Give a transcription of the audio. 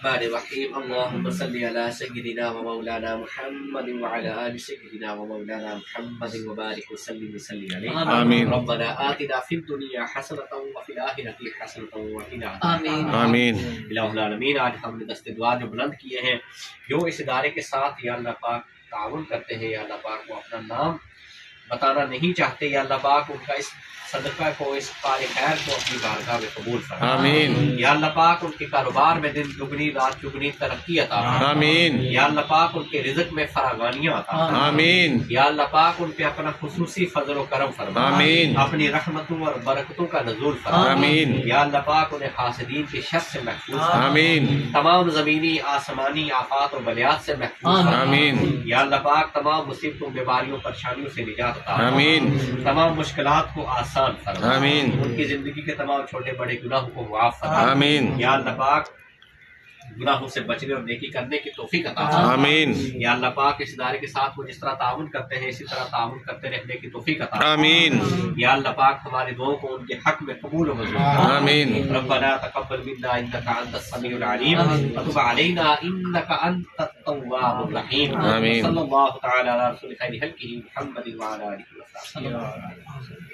الرحمن الرحیم اللهم صل علی سیدنا و مولانا محمد وعلى آل سیدنا و مولانا محمد وبارک وسلم علیہ آمین ربنا آتنا فی الدنیا حسنۃ وفی الآخرۃ حسنۃ وقنا آمین آمین الہ العالمین۔ آج ہم نے دست دعا جو بلند کیے ہیں، جو اس ادارے کے ساتھ یا اللہ پاک تعاون کرتے ہیں، یا اللہ پاک کو اپنا نام بتانا نہیں چاہتے، یا اللہ پاک ان کا اس صدقہ کو، اس کار خیر کو اپنی بارگاہ میں قبول فرما۔ آمین یا اللہ پاک ان کے کاروبار میں دن دگنی رات چگنی ترقی عطا فرما۔ آمین یا اللہ پاک ان کے رزق میں فراوانیاں عطا فرما۔ آمین یا اللہ پاک ان پہ اپنا خصوصی فضل و کرم فرما۔ آمین اپنی رحمتوں اور برکتوں کا نزول فرما۔ آمین یا اللہ پاک انہیں حاسدین کے شر سے محفوظ فرما۔ آمین تمام زمینی آسمانی آفات و بلیات سے محفوظ فرما۔ آمین یا اللہ پاک تمام مصیبتوں بیماریوں پریشانیوں سے نجات عطا فرما۔ آمین تمام مشکلات کو آسان فرما۔ آمین ان کی زندگی کے تمام چھوٹے بڑے گناہوں کو معاف فرما۔ آمین یا اللہ پاک گناہوں سے بچنے اور نیکی کرنے کی توفیق عطا فرما۔ آمین یا اللہ پاک اس ادارے کے ساتھ وہ جس طرح تعاون کرتے ہیں اسی طرح تعاون کرتے رہنے کی توفیق عطا فرما۔ آمین یا اللہ پاک ہماری دعاؤں کو ان کے حق میں قبول و منظور فرما۔ آمین ربنا تقبل منا انك انت السميع العليم وتب علينا انك انت التواب الرحيم آمين. صلى الله تعالى على رسول خير خلقه محمد وعلى اله وصحبه